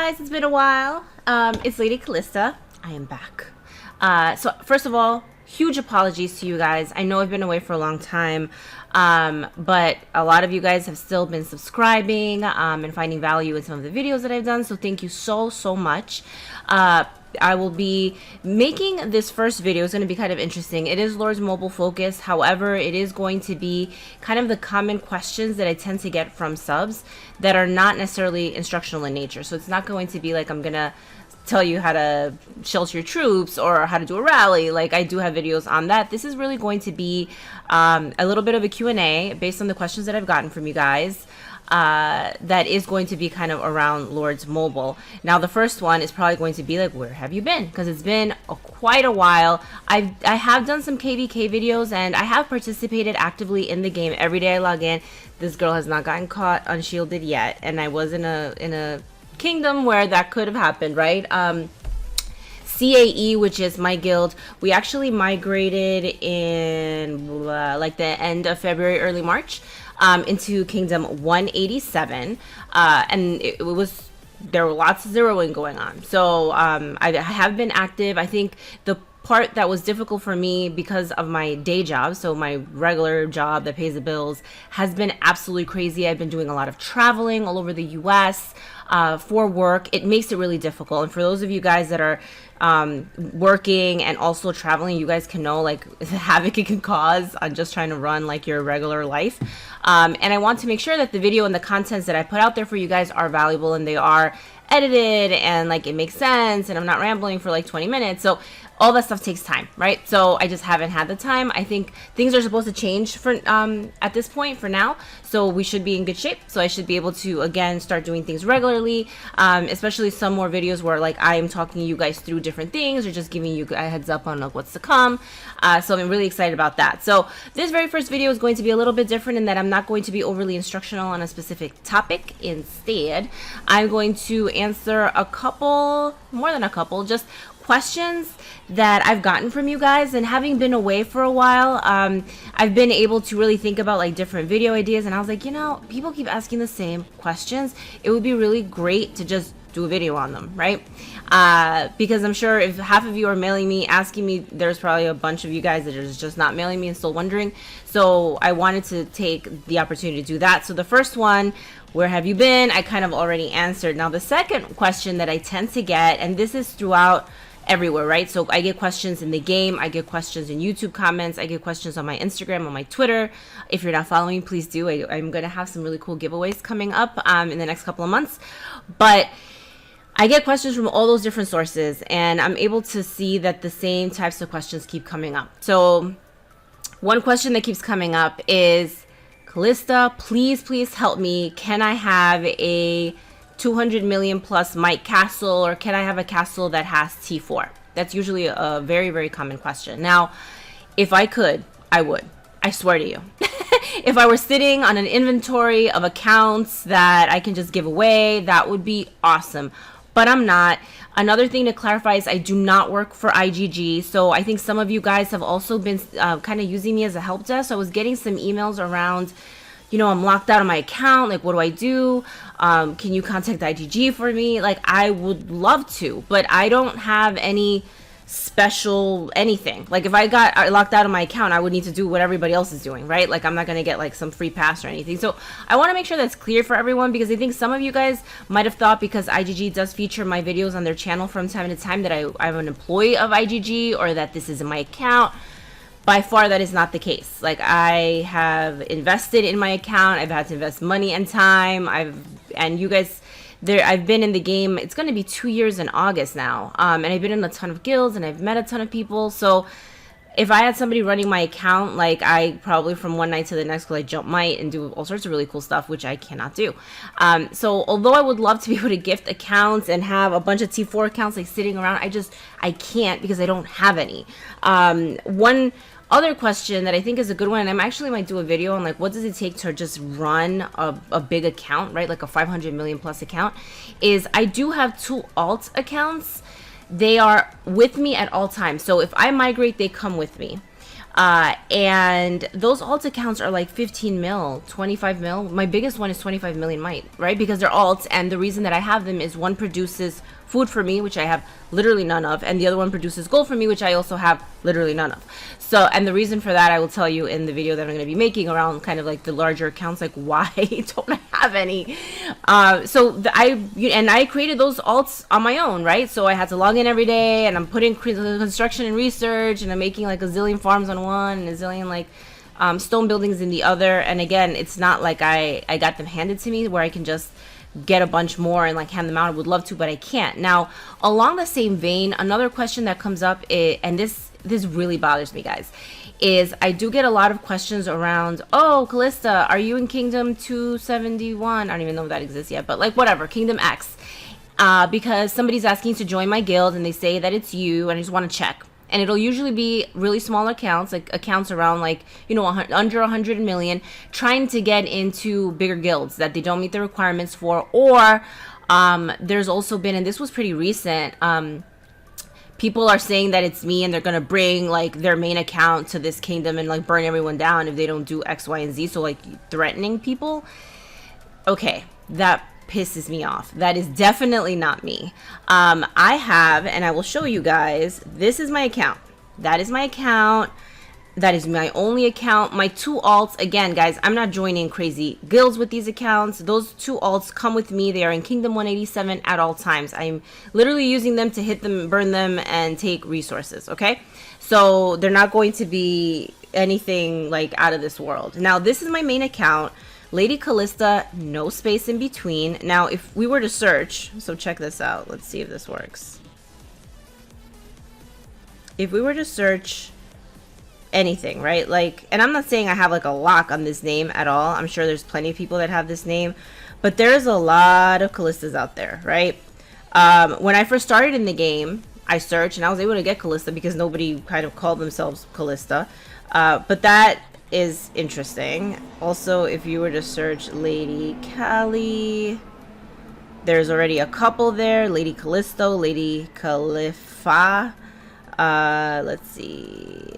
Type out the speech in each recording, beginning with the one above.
guys, it's been a while. It's Lady Calysta. I am back. So first of all, huge apologies to you guys. I know I've been away for a long time, but a lot of you guys have still been subscribing and finding value in some of the videos that I've done. So thank you so much. I will be making this first video. It's going to be kind of interesting. It is Lord's mobile focus. However, it is going to be kind of the common questions that I tend to get from subs that are not necessarily instructional in nature. So it's not going to be like I'm going to tell you how to shelter your troops or how to do a rally. Like, I do have videos on that. This is really going to be a little bit of a Q&A based on the questions that I've gotten from you guys. That is going to be kind of around Lord's mobile. Now the first one is probably going to be like, where have you been? Because it's been quite a while. I have done some KVK videos and I have participated actively in the game. Every day I log in. This girl has not gotten caught unshielded yet, and I was in a kingdom where that could have happened, right? CAE, which is my guild, we actually migrated in like the end of February, early March, into Kingdom 187, and there were lots of zeroing going on. So I have been active. I think the part that was difficult for me because of my day job, so my regular job that pays the bills, has been absolutely crazy. I've been doing a lot of traveling all over the US for work. It makes it really difficult. And for those of you guys that are working and also traveling, you guys can know like the havoc it can cause on just trying to run like your regular life. And I want to make sure that the video and the contents that I put out there for you guys are valuable and they are edited and like it makes sense and I'm not rambling for like 20 minutes. So all that stuff takes time, right? So I just haven't had the time. I think things are supposed to change for at this point for now, so we should be in good shape. So I should be able to again start doing things regularly, especially some more videos where like I am talking you guys through different things or just giving you a heads up on like what's to come. So I'm really excited about that. So this very first video is going to be a little bit different in that I'm not going to be overly instructional on a specific topic. Instead, I'm going to answer a couple, more than a couple, just questions that I've gotten from you guys. And having been away for a while, I've been able to really think about like different video ideas, and I was like, you know, people keep asking the same questions. It would be really great to just do a video on them, right? Because I'm sure if half of you are mailing me asking me, there's probably a bunch of you guys that are just not mailing me and still wondering. So I wanted to take the opportunity to do that. So the first one, where have you been? I kind of already answered. Now the second question that I tend to get, and this is throughout everywhere, right? So I get questions in the game, I get questions in YouTube comments, I get questions on my Instagram, on my Twitter. If you're not following me, please do. I'm going to have some really cool giveaways coming up in the next couple of months. But I get questions from all those different sources, and I'm able to see that the same types of questions keep coming up. So one question that keeps coming up is, Calysta, please help me. Can I have a 200 million plus mic castle, or can I have a castle that has T4? That's usually a very common question. Now, if I could, I would. I swear to you. If I were sitting on an inventory of accounts that I can just give away, that would be awesome. But I'm not. Another thing to clarify is I do not work for IGG. So I think some of you guys have also been kind of using me as a help desk. So I was getting some emails around, you know, I'm locked out of my account. Like, what do I do? Can you contact IGG for me? Like, I would love to, but I don't have any special anything. Like, if I got locked out of my account, I would need to do what everybody else is doing, right? Like, I'm not going to get like some free pass or anything. So I want to make sure that's clear for everyone, because I think some of you guys might have thought, because IGG does feature my videos on their channel from time to time, that I'm an employee of IGG or that this is in my account. By far, that is not the case. Like, I have invested in my account. I've had to invest money and time. And you guys, I've been in the game. It's going to be 2 years in August now. And I've been in a ton of guilds and I've met a ton of people. So if I had somebody running my account, like, I probably from one night to the next could like jump might and do all sorts of really cool stuff, which I cannot do. So although I would love to be able to gift accounts and have a bunch of T4 accounts like sitting around, I can't, because I don't have any. One other question that I think is a good one, and I actually might do a video on like what does it take to just run a big account, right? Like a 500 million plus account, is I do have 2 alt accounts. They are with me at all times. So if I migrate, they come with me. And those alt accounts are like 15 mil, 25 mil. My biggest one is 25 million might, right? Because they're alts, and the reason that I have them is one produces food for me, which I have literally none of, and the other one produces gold for me, which I also have literally none of. So, and the reason for that I will tell you in the video that I'm going to be making around kind of like the larger accounts, like why don't I have any. I created those alts on my own, right? So I had to log in every day, and I'm putting construction and research, and I'm making like a zillion farms on one and a zillion like stone buildings in the other. And again, it's not like I got them handed to me where I can just get a bunch more and like hand them out. I would love to, but I can't. Now, along the same vein, another question that comes up is, and this really bothers me, guys, is I do get a lot of questions around, oh, Calysta, are you in Kingdom 271? I don't even know if that exists yet, but like whatever, Kingdom X. Because somebody's asking to join my guild and they say that it's you, and I just want to check. And it'll usually be really small accounts, like accounts around like, you know, under 100 million, trying to get into bigger guilds that they don't meet the requirements for. Or there's also been, and this was pretty recent, people are saying that it's me and they're going to bring like their main account to this kingdom and like burn everyone down if they don't do X, Y, and Z. So like threatening people. Okay, that pisses me off. That is definitely not me. I have, and I will show you guys, this is my account. That is my account. That is my only account. My two alts, again, guys, I'm not joining crazy guilds with these accounts. Those two alts come with me. They are in Kingdom 187 at all times. I'm literally using them to hit them, burn them, and take resources, okay? So they're not going to be anything like out of this world. Now, this is my main account. Lady Calysta, no space in between. Now, if we were to search, so check this out. Let's see if this works. If we were to search anything, right? Like, and I'm not saying I have like a lock on this name at all. I'm sure there's plenty of people that have this name, but there's a lot of Calystas out there, right? When I first started in the game, I searched and I was able to get Calysta because nobody kind of called themselves Calysta. But that is interesting. Also, if you were to search Lady Cali, there's already a couple there. Lady Callisto, Lady Calypha. Let's see.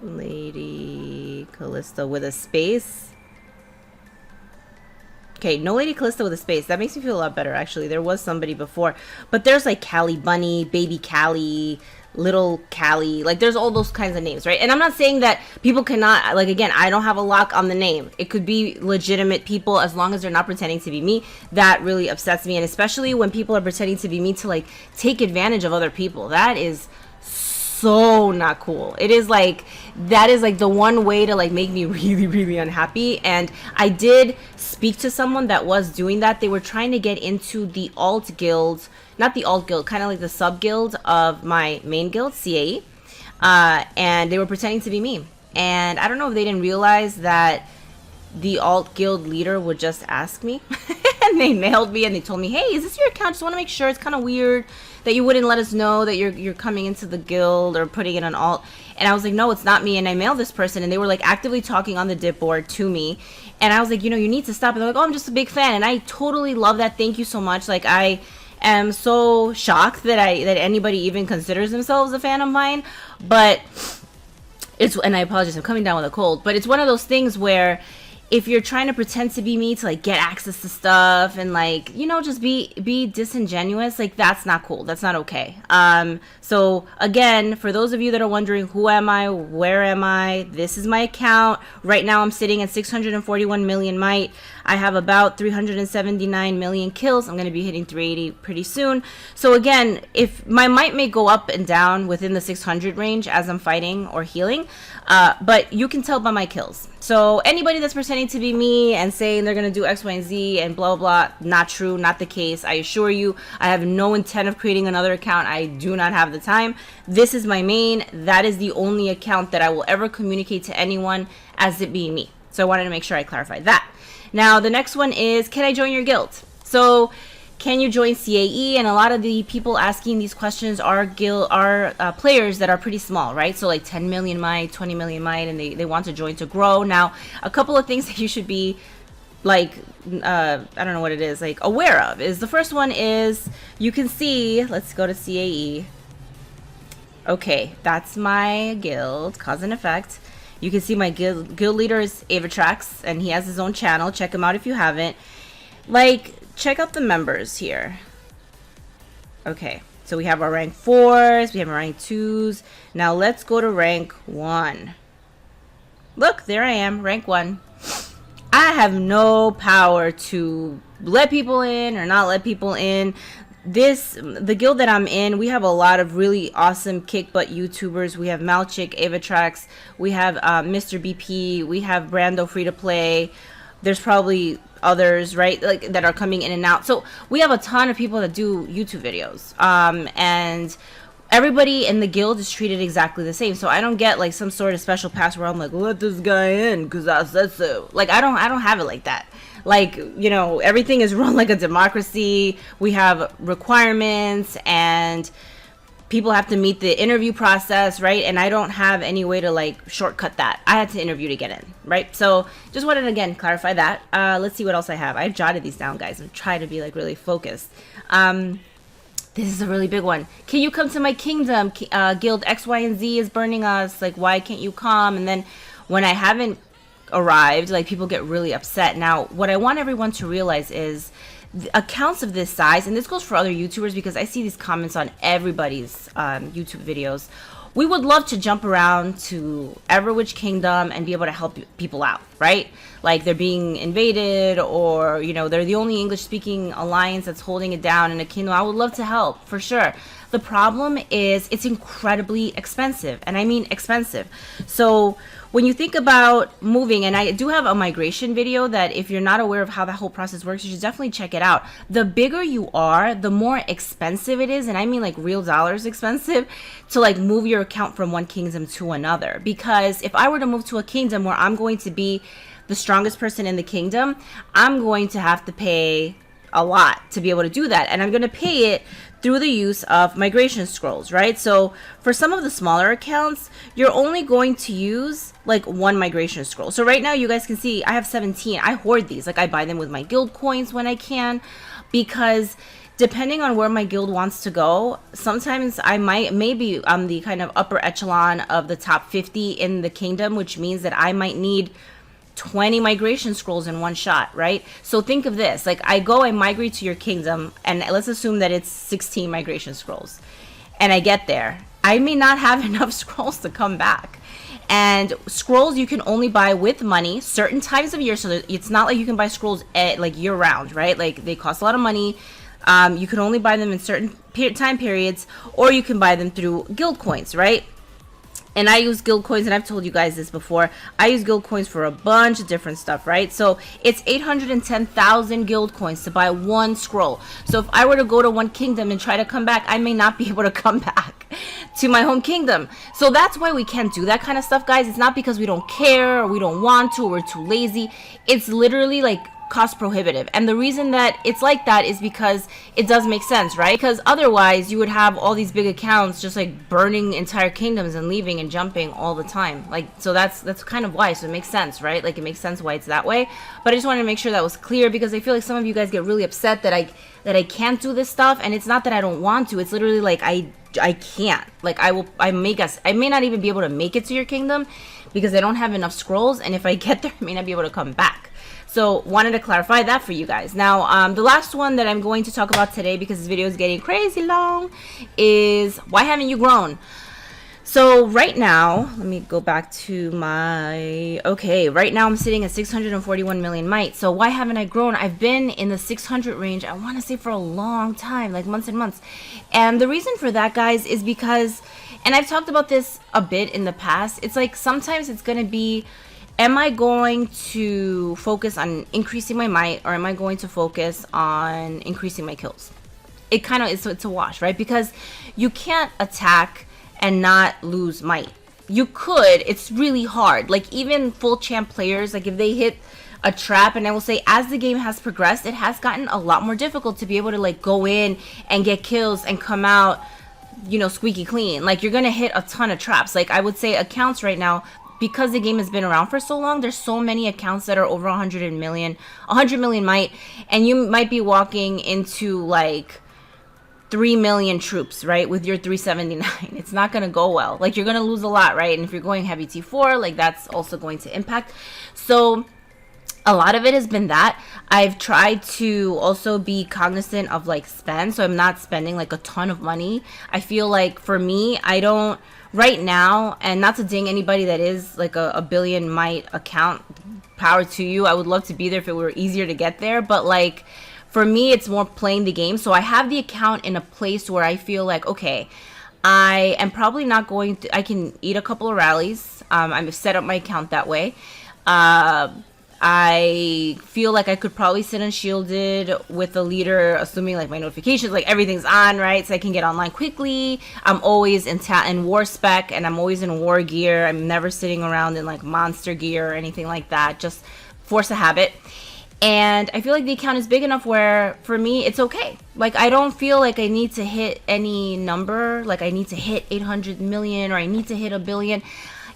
Lady Calysta with a space. Okay, no Lady Calysta with a space. That makes me feel a lot better, actually. There was somebody before. But there's like Callie Bunny, Baby Callie, Little Callie, like there's all those kinds of names, right? And I'm not saying that people cannot, like, again, I don't have a lock on the name. It could be legitimate people as long as they're not pretending to be me. That really upsets me, and especially when people are pretending to be me to like take advantage of other people. That is so not cool. It is like, that is like the one way to like make me really, really unhappy. And I did speak to someone that was doing that. They were trying to get into the alt guild, not the alt guild, kind of like the sub guild of my main guild, CAE. And they were pretending to be me. And I don't know if they didn't realize that the alt guild leader would just ask me. And they mailed me and they told me, hey, is this your account? Just want to make sure. It's kind of weird that you wouldn't let us know that you're coming into the guild or putting it on alt. And I was like, no, it's not me. And I mailed this person, and they were like actively talking on the dip board to me. And I was like, you know, you need to stop. And they're like, oh, I'm just a big fan. And I totally love that. Thank you so much. Like, I am so shocked that anybody even considers themselves a fan of mine. But it's, and I apologize, I'm coming down with a cold, but it's one of those things where if you're trying to pretend to be me to like get access to stuff and like, you know, just be disingenuous, like that's not cool. That's not okay. So again, for those of you that are wondering, who am I? Where am I? This is my account. Right now I'm sitting at 641 million might. I have about 379 million kills. I'm going to be hitting 380 pretty soon. So again, if my might may go up and down within the 600 range as I'm fighting or healing, but you can tell by my kills. So anybody that's pretending to be me and saying they're going to do X, Y, and Z and blah, blah, blah, not true, not the case. I assure you, I have no intent of creating another account. I do not have the time. This is my main. That is the only account that I will ever communicate to anyone as it being me. So I wanted to make sure I clarified that. Now, the next one is, can I join your guild? So, can you join CAE? And a lot of the people asking these questions are players that are pretty small, right? So like 10 million might, 20 million might, and they want to join to grow. Now, a couple of things that you should be like, I don't know what it is, like aware of is, the first one is, you can see, let's go to CAE. Okay, that's my guild, cause and effect. You can see my guild leader is baaaaaaack, and he has his own channel. Check him out if you haven't. Like, check out the members here. Okay, so we have our rank 4s, we have our rank 2s. Now let's go to rank 1. Look, there I am, rank 1. I have no power to let people in or not let people in. The guild that I'm in, we have a lot of really awesome kick butt YouTubers. We have Malchik, baaaaaaack, we have Mr. BP, we have Brando Free to Play. There's probably others, right, like that are coming in and out. So we have a ton of people that do YouTube videos, and everybody in the guild is treated exactly the same. So I don't get like some sort of special pass where I'm like, let this guy in because I said so. Like I don't have it like that. Like, you know, everything is run like a democracy. We have requirements and people have to meet the interview process, right? And I don't have any way to like shortcut that. I had to interview to get in, right? So just wanted to again clarify that. Let's see what else I have. I jotted these down, guys, and try to be like really focused. This is a really big one. Can you come to my kingdom? Guild X, Y, and Z is burning us. Like, why can't you come? And then when I haven't arrived, like people get really upset. Now, what I want everyone to realize is accounts of this size, and this goes for other YouTubers because I see these comments on everybody's YouTube videos. We would love to jump around to ever which kingdom and be able to help people out, right? Like they're being invaded, or you know, they're the only English speaking alliance that's holding it down in a kingdom. I would love to help for sure. The problem is it's incredibly expensive, and I mean expensive. So when you think about moving, and I do have a migration video that if you're not aware of how that whole process works, you should definitely check it out. The bigger you are, the more expensive it is, and I mean like real dollars expensive, to like move your account from one kingdom to another. Because if I were to move to a kingdom where I'm going to be the strongest person in the kingdom, I'm going to have to pay a lot to be able to do that, and I'm going to pay it through the use of migration scrolls, right? So for some of the smaller accounts, you're only going to use like one migration scroll. So right now you guys can see I have 17. I hoard these. Like I buy them with my guild coins when I can, because depending on where my guild wants to go, sometimes I maybe I'm the kind of upper echelon of the top 50 in the kingdom, which means that I might need 20 migration scrolls in one shot, right? So think of this, like I migrate to your kingdom, and let's assume that it's 16 migration scrolls, and I get there, I may not have enough scrolls to come back. And scrolls you can only buy with money certain times of year, so it's not like you can buy scrolls like year round, right? Like they cost a lot of money. You can only buy them in certain time periods, or you can buy them through guild coins, right? And I use guild coins, and I've told you guys this before, I use guild coins for a bunch of different stuff, right? So it's 810,000 guild coins to buy one scroll. So if I were to go to one kingdom and try to come back, I may not be able to come back to my home kingdom. So that's why we can't do that kind of stuff, guys. It's not because we don't care or we don't want to or we're too lazy. It's literally like cost prohibitive, and the reason that it's like that is because it does make sense, right? Because otherwise you would have all these big accounts just like burning entire kingdoms and leaving and jumping all the time. Like, so that's kind of why. So it makes sense, right? Like it makes sense why it's that way. But I just wanted to make sure that was clear, because I feel like some of you guys get really upset that I can't do this stuff, and it's not that I don't want to. It's literally like I can't. Like I may not even be able to make it to your kingdom because I don't have enough scrolls, and if I get there, I may not be able to come back. So wanted to clarify that for you guys. Now, the last one that I'm going to talk about today, because this video is getting crazy long, is why haven't you grown? So right now, let me go back to my, okay, right now I'm sitting at 641 million might. So why haven't I grown? I've been in the 600 range, I want to say for a long time, like months and months. And the reason for that, guys, is because, and I've talked about this a bit in the past, it's like sometimes it's going to be, am I going to focus on increasing my might, or am I going to focus on increasing my kills? It kind of is, it's a wash, right? Because you can't attack and not lose might. You could, it's really hard. Like even full champ players, like if they hit a trap, and I will say as the game has progressed, it has gotten a lot more difficult to be able to like go in and get kills and come out, you know, squeaky clean. Like you're gonna hit a ton of traps. Like I would say accounts right now, because the game has been around for so long, there's so many accounts that are over 100 million might, and you might be walking into like 3 million troops, right, with your 379. It's not going to go well. Like, you're going to lose a lot, right? And if you're going heavy T4, like, that's also going to impact. So a lot of it has been that. I've tried to also be cognizant of like spend, so I'm not spending like a ton of money. I feel like for me, I don't right now, and not to ding anybody that is like a billion might account, power to you. I would love to be there if it were easier to get there, but like for me, it's more playing the game. So I have the account in a place where I feel like, okay, I am probably not going to, I can eat a couple of rallies. I've set up my account that way. I feel like I could probably sit unshielded with a leader, assuming like my notifications, like everything's on, right? So I can get online quickly. I'm always in war spec, and I'm always in war gear. I'm never sitting around in like monster gear or anything like that. Just force a habit. And I feel like the account is big enough where for me it's okay. Like, I don't feel like I need to hit any number, like I need to hit 800 million or I need to hit a billion.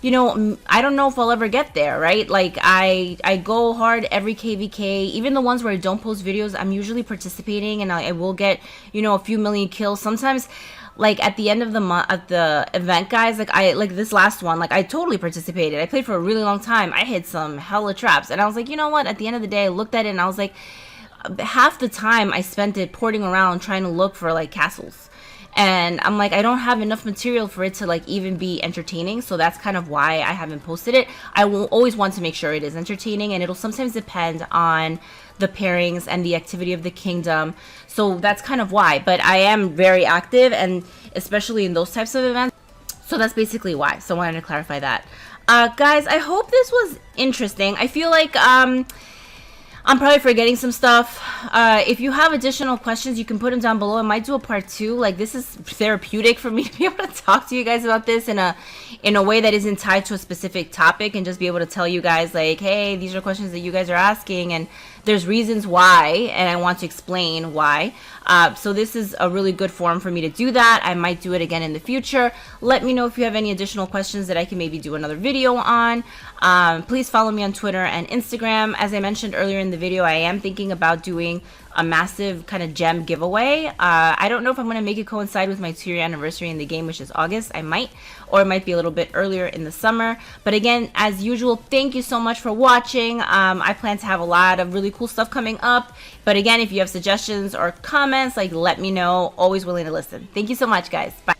You know, I don't know if I'll ever get there, right? Like, I go hard every KVK, even the ones where I don't post videos, I'm usually participating, and I will get, you know, a few million kills. Sometimes, like, at the end of the month, at the event, guys, like this last one, like, I totally participated. I played for a really long time. I hit some hella traps, and I was like, you know what? At the end of the day, I looked at it, and I was like, half the time I spent it porting around trying to look for, like, castles. And I'm like, I don't have enough material for it to like even be entertaining. So that's kind of why I haven't posted it. I will always want to make sure it is entertaining, and it'll sometimes depend on the pairings and the activity of the kingdom. So that's kind of why. But I am very active, and especially in those types of events. So that's basically why. So I wanted to clarify that. Guys, I hope this was interesting. I feel like I'm probably forgetting some stuff. If you have additional questions, you can put them down below. I might do a part 2. Like, this is therapeutic for me to be able to talk to you guys about this in a way that isn't tied to a specific topic, and just be able to tell you guys like, hey, these are questions that you guys are asking, and there's reasons why, and I want to explain why. So this is a really good forum for me to do that. I might do it again in the future. Let me know if you have any additional questions that I can maybe do another video on. Please follow me on Twitter and Instagram. As I mentioned earlier in the video, I am thinking about doing a massive kind of gem giveaway. I don't know if I'm going to make it coincide with my 2-year anniversary in the game, which is August. I might, or it might be a little bit earlier in the summer. But again, as usual, thank you so much for watching. I plan to have a lot of really cool stuff coming up. But again, if you have suggestions or comments, like, let me know. Always willing to listen. Thank you so much, guys. Bye.